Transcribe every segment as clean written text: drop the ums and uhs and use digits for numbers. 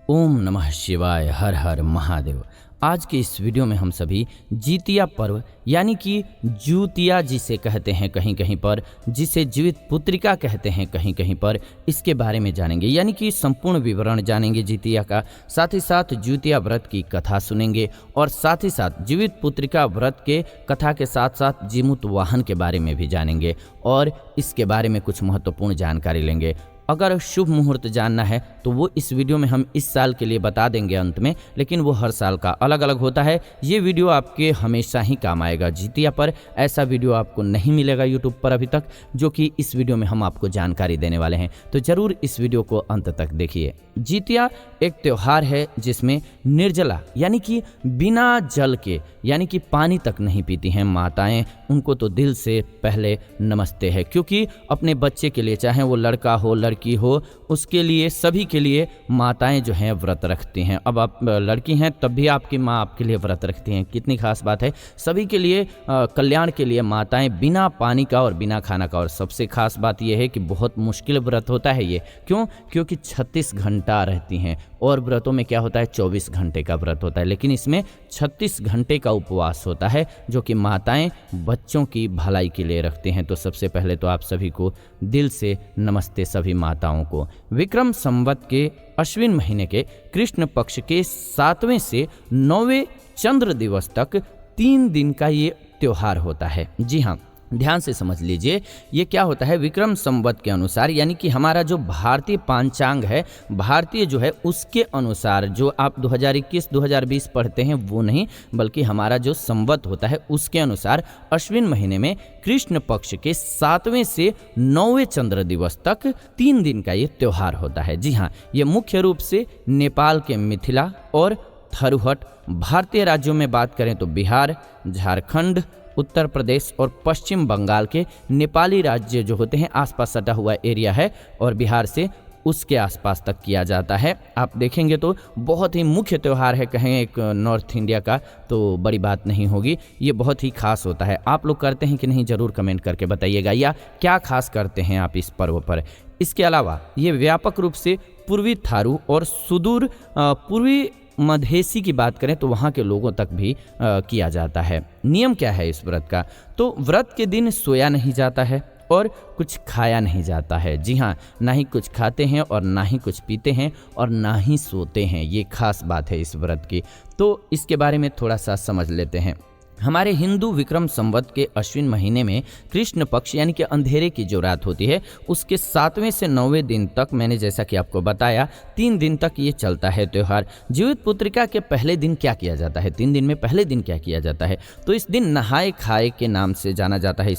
ओम नमः शिवाय। हर हर महादेव। आज के इस वीडियो में हम सभी जितिया पर्व यानी कि जूतिया जिसे कहते हैं कहीं कहीं पर, जिसे जीवित पुत्रिका कहते हैं कहीं कहीं पर, इसके बारे में जानेंगे। यानी कि संपूर्ण विवरण जानेंगे जितिया का, साथ ही साथ जूतिया व्रत की कथा सुनेंगे और साथ ही साथ जीवित पुत्रिका व्रत के कथा के साथ साथ जीमूत वाहन के बारे में भी जानेंगे और इसके बारे में कुछ महत्वपूर्ण जानकारी लेंगे। अगर शुभ मुहूर्त जानना है तो वो इस वीडियो में हम इस साल के लिए बता देंगे अंत में, लेकिन वो हर साल का अलग अलग होता है। ये वीडियो आपके हमेशा ही काम आएगा। जितिया पर ऐसा वीडियो आपको नहीं मिलेगा यूट्यूब पर अभी तक, जो कि इस वीडियो में हम आपको जानकारी देने वाले हैं, तो जरूर इस वीडियो को अंत तक देखिए। जितिया एक त्योहार है जिसमें निर्जला यानी कि बिना जल के यानी कि पानी तक नहीं पीती हैं माताएं। उनको तो दिल से पहले नमस्ते है, क्योंकि अपने बच्चे के लिए, चाहे वो लड़का हो लड़की हो, उसके लिए सभी के लिए माताएं जो हैं व्रत रखती हैं। अब आप लड़की हैं तब भी आपकी माँ आपके लिए व्रत रखती हैं, कितनी खास बात है। सभी के लिए कल्याण के लिए माताएं बिना पानी का और बिना खाना का। और सबसे खास बात यह है कि बहुत मुश्किल व्रत होता है ये। क्यों? क्योंकि 36 घंटा रहती हैं और व्रतों में क्या होता है 24 घंटे का व्रत होता है, लेकिन इसमें 36 घंटे का उपवास होता है जो कि माताएं बच्चों की भलाई के लिए रखती हैं। तो सबसे पहले तो आप सभी को दिल से नमस्ते सभी माताओं को। विक्रम संवत के अश्विन महीने के कृष्ण पक्ष के 7वें से 9वें चंद्र दिवस तक 3 दिन का ये त्योहार होता है। जी हाँ, ध्यान से समझ लीजिए ये क्या होता है। विक्रम संवत के अनुसार यानी कि हमारा जो भारतीय पांचांग है, भारतीय जो है उसके अनुसार, जो आप 2021-2020 पढ़ते हैं वो नहीं, बल्कि हमारा जो संवत होता है उसके अनुसार अश्विन महीने में कृष्ण पक्ष के 7वें से 9वें चंद्र दिवस तक 3 दिन का ये त्योहार होता है। जी हाँ, ये मुख्य रूप से नेपाल के मिथिला और थरुहट, भारतीय राज्यों में बात करें तो बिहार, झारखंड, उत्तर प्रदेश और पश्चिम बंगाल के नेपाली राज्य जो होते हैं आसपास सटा हुआ एरिया है, और बिहार से उसके आसपास तक किया जाता है। आप देखेंगे तो बहुत ही मुख्य त्यौहार है, कहें एक नॉर्थ इंडिया का तो बड़ी बात नहीं होगी। ये बहुत ही खास होता है। आप लोग करते हैं कि नहीं ज़रूर कमेंट करके बताइएगा, या क्या खास करते हैं आप इस पर्व पर। इसके अलावा ये व्यापक रूप से पूर्वी थारू और सुदूर पूर्वी मधेसी की बात करें तो वहाँ के लोगों तक भी किया जाता है। नियम क्या है इस व्रत का? तो व्रत के दिन सोया नहीं जाता है और कुछ खाया नहीं जाता है। जी हाँ, ना ही कुछ खाते हैं और ना ही कुछ पीते हैं और ना ही सोते हैं। ये खास बात है इस व्रत की। तो इसके बारे में थोड़ा सा समझ लेते हैं। हमारे हिंदू विक्रम संवत के अश्विन महीने में कृष्ण पक्ष यानी कि अंधेरे की जो रात होती है उसके 7वें से 9वें दिन तक, मैंने जैसा कि आपको बताया 3 दिन तक ये चलता है त्यौहार। जीवित पुत्रिका के पहले दिन क्या किया जाता है? 3 दिन में पहले दिन क्या किया जाता है? तो इस दिन नहाए खाए के नाम से जाना जाता है।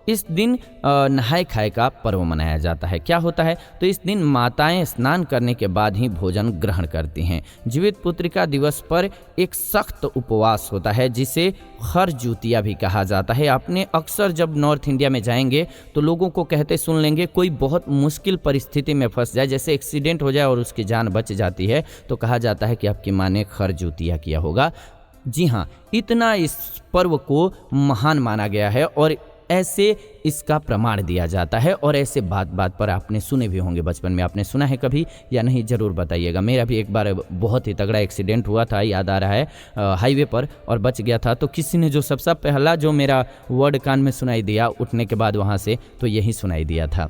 इस दिन नहाए खाए का पर्व मनाया जाता है। क्या होता है? तो इस दिन माताएं स्नान करने के बाद ही भोजन ग्रहण करती हैं। जीवित पुत्रिका दिवस पर एक सख्त उपवास होता है जिसे हर जूतिया भी कहा जाता है। आपने अक्सर जब नॉर्थ इंडिया में जाएंगे तो लोगों को कहते सुन लेंगे, कोई बहुत मुश्किल परिस्थिति में फंस जाए, जैसे एक्सीडेंट हो जाए और उसकी जान बच जाती है, तो कहा जाता है कि आपकी माँ ने खर जूतिया किया होगा। जी हाँ, इतना इस पर्व को महान माना गया है और ऐसे इसका प्रमाण दिया जाता है। और ऐसे बात बात पर आपने सुने भी होंगे, बचपन में आपने सुना है कभी या नहीं ज़रूर बताइएगा। मेरा भी एक बार बहुत ही तगड़ा एक्सीडेंट हुआ था, याद आ रहा है, हाईवे पर, और बच गया था। तो किसी ने जो सबसे पहला जो मेरा वर्ड कान में सुनाई दिया उठने के बाद वहाँ से, तो यही सुनाई दिया था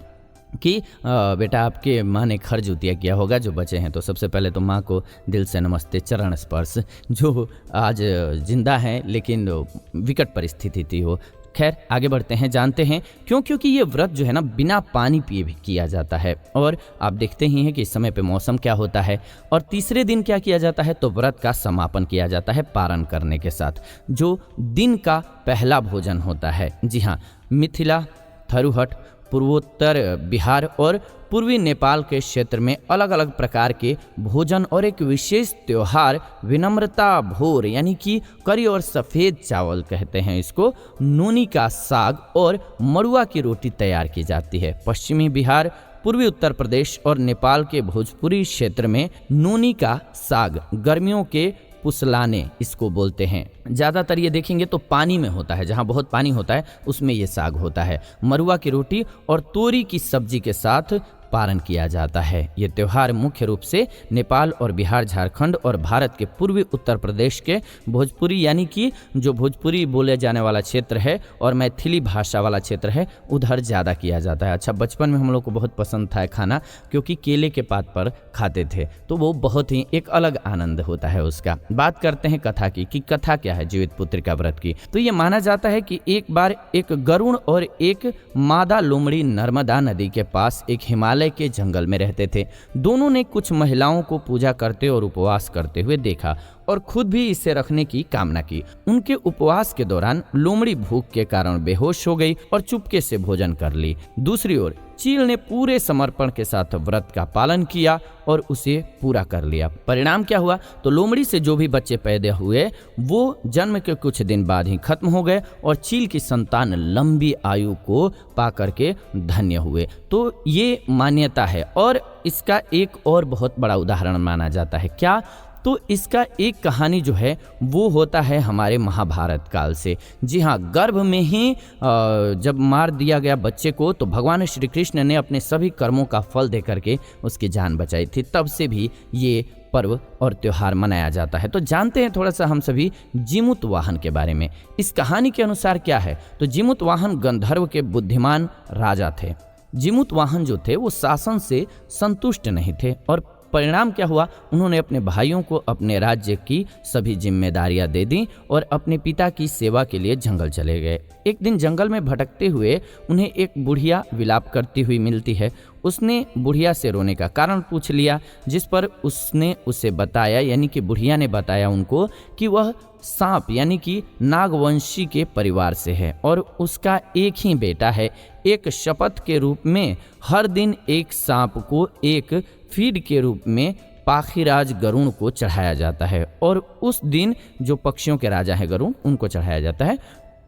कि बेटा आपके माँ ने खर जूतिया किया होगा जो बचे हैं। तो सबसे पहले तो माँ को दिल से नमस्ते, चरण स्पर्श, जो आज जिंदा हैं लेकिन विकट परिस्थिति थी वो। खैर आगे बढ़ते हैं, जानते हैं क्यों। क्योंकि ये व्रत जो है ना बिना पानी पिए भी किया जाता है, और आप देखते ही हैं कि इस समय पे मौसम क्या होता है। और तीसरे दिन क्या किया जाता है? तो व्रत का समापन किया जाता है पारण करने के साथ, जो दिन का पहला भोजन होता है। जी हाँ, मिथिला, थरुहट, पूर्वोत्तर बिहार और पूर्वी नेपाल के क्षेत्र में अलग अलग प्रकार के भोजन और एक विशेष त्योहार विनम्रता भोर यानी कि करी और सफ़ेद चावल कहते हैं इसको, नूनी का साग और मड़ुआ की रोटी तैयार की जाती है। पश्चिमी बिहार, पूर्वी उत्तर प्रदेश और नेपाल के भोजपुरी क्षेत्र में नूनी का साग, गर्मियों के पुसलाने इसको बोलते हैं। ज़्यादातर ये देखेंगे तो पानी में होता है, जहाँ बहुत पानी होता है उसमें ये साग होता है। मरुआ की रोटी और तोरी की सब्जी के साथ पालन किया जाता है। ये त्यौहार मुख्य रूप से नेपाल और बिहार, झारखंड और भारत के पूर्वी उत्तर प्रदेश के भोजपुरी यानी कि जो भोजपुरी बोले जाने वाला क्षेत्र है और मैथिली भाषा वाला क्षेत्र है उधर ज़्यादा किया जाता है। अच्छा, बचपन में हम लोग को बहुत पसंद था खाना, क्योंकि केले के पात पर खाते थे, तो वो बहुत ही एक अलग आनंद होता है उसका। बात करते हैं कथा की कि कथा क्या है जीवित पुत्रिका व्रत की। तो ये माना जाता है कि एक बार एक गरुड़ और एक मादा लोमड़ी नर्मदा नदी के पास एक हिमालय के जंगल में रहते थे। दोनों ने कुछ महिलाओं को पूजा करते और उपवास करते हुए देखा और खुद भी इसे रखने की कामना की। उनके उपवास के दौरान लोमड़ी भूख के कारण बेहोश हो गई और चुपके से भोजन कर ली। दूसरी ओर चील ने पूरे समर्पण के साथ व्रत का पालन किया और उसे पूरा कर लिया। परिणाम क्या हुआ, तो लोमड़ी से जो भी बच्चे पैदा हुए वो जन्म के कुछ दिन बाद ही खत्म हो गए और चील की संतान लंबी आयु को पा करके धन्य हुए। तो ये मान्यता है और इसका एक और बहुत बड़ा उदाहरण माना जाता है। क्या, तो इसका एक कहानी जो है वो होता है हमारे महाभारत काल से। जी हाँ, गर्भ में ही जब मार दिया गया बच्चे को तो भगवान श्री कृष्ण ने अपने सभी कर्मों का फल दे करके उसकी जान बचाई थी। तब से भी ये पर्व और त्यौहार मनाया जाता है। तो जानते हैं थोड़ा सा हम सभी जीमूत वाहन के बारे में। इस कहानी के अनुसार क्या है, तो जीमूत वाहन गंधर्व के बुद्धिमान राजा थे। जीमूत वाहन जो थे वो शासन से संतुष्ट नहीं थे और परिणाम क्या हुआ, उन्होंने अपने भाइयों को अपने राज्य की सभी जिम्मेदारियां दे दी और अपने पिता की सेवा के लिए जंगल चले गए। एक दिन जंगल में भटकते हुए उन्हें एक बुढ़िया विलाप करती हुई मिलती है। उसने बुढ़िया से रोने का कारण पूछ लिया, जिस पर उसने उसे बताया, यानी कि बुढ़िया ने बताया उनको कि वह सांप यानी कि नागवंशी के परिवार से है और उसका एक ही बेटा है। एक शपथ के रूप में हर दिन एक सांप को एक फीड के रूप में पाखीराज गरुड़ को चढ़ाया जाता है और उस दिन जो पक्षियों के राजा है गरुड़, उनको चढ़ाया जाता है।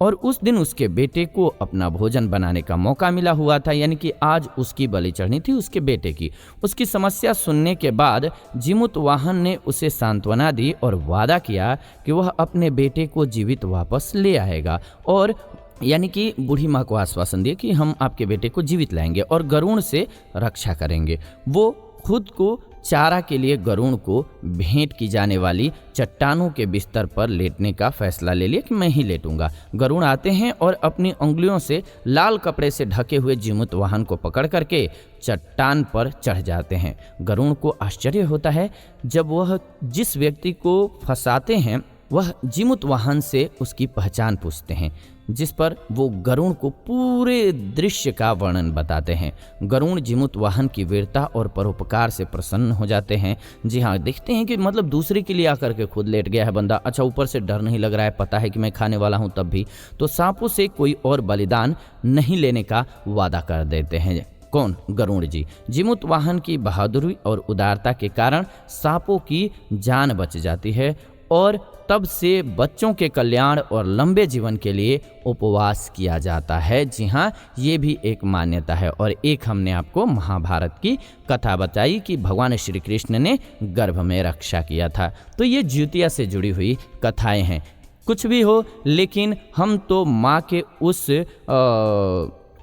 और उस दिन उसके बेटे को अपना भोजन बनाने का मौका मिला हुआ था, यानी कि आज उसकी बलि चढ़नी थी उसके बेटे की। उसकी समस्या सुनने के बाद जीमूत वाहन ने उसे सांत्वना दी और वादा किया कि वह अपने बेटे को जीवित वापस ले आएगा और यानी कि बूढ़ी माँ को आश्वासन दिया कि हम आपके बेटे को जीवित लाएंगे और गरुड़ से रक्षा करेंगे। वो खुद को चारा के लिए गरुड़ को भेंट की जाने वाली चट्टानों के बिस्तर पर लेटने का फैसला ले लिया कि मैं ही लेटूंगा। गरुड़ आते हैं और अपनी उंगलियों से लाल कपड़े से ढके हुए जीमूत वाहन को पकड़ करके चट्टान पर चढ़ जाते हैं। गरुड़ को आश्चर्य होता है जब वह जिस व्यक्ति को फंसाते हैं वह जीमूत वाहन से उसकी पहचान पूछते हैं, जिस पर वो गरुड़ को पूरे दृश्य का वर्णन बताते हैं। गरुड़ जीमूत वाहन की वीरता और परोपकार से प्रसन्न हो जाते हैं। जी हाँ, देखते हैं कि मतलब दूसरे के लिए आकर के खुद लेट गया है बंदा। अच्छा, ऊपर से डर नहीं लग रहा है, पता है कि मैं खाने वाला हूँ तब भी। तो सांपों से कोई और बलिदान नहीं लेने का वादा कर देते हैं। कौन? गरुड़ जी। जीमूत वाहन की बहादुरी और उदारता के कारण सांपों की जान बच जाती है और तब से बच्चों के कल्याण और लंबे जीवन के लिए उपवास किया जाता है। जी हाँ, ये भी एक मान्यता है। और एक हमने आपको महाभारत की कथा बताई कि भगवान श्री कृष्ण ने गर्भ में रक्षा किया था। तो ये ज्योतिया से जुड़ी हुई कथाएं हैं। कुछ भी हो, लेकिन हम तो माँ के उस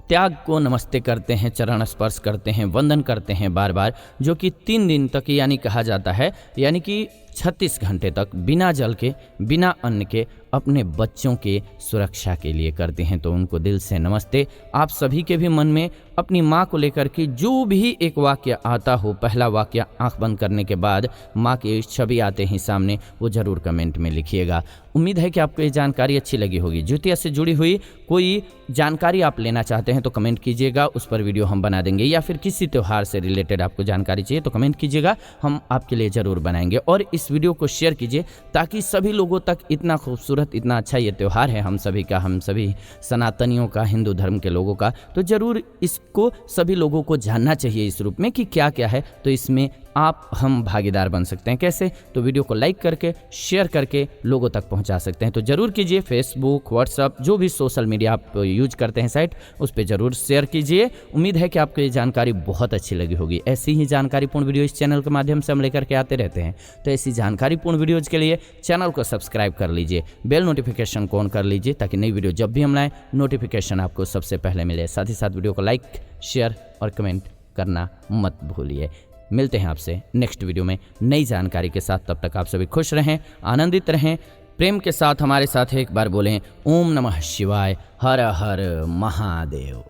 त्याग को नमस्ते करते हैं, चरण स्पर्श करते हैं, वंदन करते हैं बार बार, जो कि 3 दिन तक यानी कहा जाता है, यानी कि 36 घंटे तक बिना जल के बिना अन्न के अपने बच्चों के सुरक्षा के लिए करते हैं। तो उनको दिल से नमस्ते। आप सभी के भी मन में अपनी माँ को लेकर के जो भी एक वाक्य आता हो, पहला वाक्य आंख बंद करने के बाद माँ की छवि आते ही सामने, वो ज़रूर कमेंट में लिखिएगा। उम्मीद है कि आपको ये जानकारी अच्छी लगी होगी। ज्योतिया से जुड़ी हुई कोई जानकारी आप लेना चाहते हैं तो कमेंट कीजिएगा, उस पर वीडियो हम बना देंगे। या फिर किसी त्यौहार से रिलेटेड आपको जानकारी चाहिए तो कमेंट कीजिएगा, हम आपके लिए ज़रूर बनाएंगे। और इस वीडियो को शेयर कीजिए ताकि सभी लोगों तक इतना खूबसूरत, इतना अच्छा ये त्यौहार है हम सभी का, हम सभी सनातनियों का, हिंदू धर्म के लोगों का, तो ज़रूर इसको सभी लोगों को जानना चाहिए इस रूप में कि क्या क्या है। तो इसमें आप हम भागीदार बन सकते हैं। कैसे? तो वीडियो को लाइक करके, शेयर करके लोगों तक पहुंचा सकते हैं। तो ज़रूर कीजिए। फेसबुक, व्हाट्सअप, जो भी सोशल मीडिया आप यूज करते हैं साइट, उस पर ज़रूर शेयर कीजिए। उम्मीद है कि आपको ये जानकारी बहुत अच्छी लगी होगी। ऐसी ही जानकारीपूर्ण वीडियो इस चैनल के माध्यम से हम लेकर के आते रहते हैं। तो ऐसी जानकारीपूर्ण वीडियोज़ के लिए चैनल को सब्सक्राइब कर लीजिए, बेल नोटिफिकेशन को ऑन कर लीजिए ताकि नई वीडियो जब भी हम लाएँ नोटिफिकेशन आपको सबसे पहले मिले। साथ ही साथ वीडियो को लाइक, शेयर और कमेंट करना मत भूलिए। मिलते हैं आपसे नेक्स्ट वीडियो में नई जानकारी के साथ। तब तक आप सभी खुश रहें, आनंदित रहें, प्रेम के साथ हमारे साथ एक बार बोलें ओम नमः शिवाय, हर हर महादेव।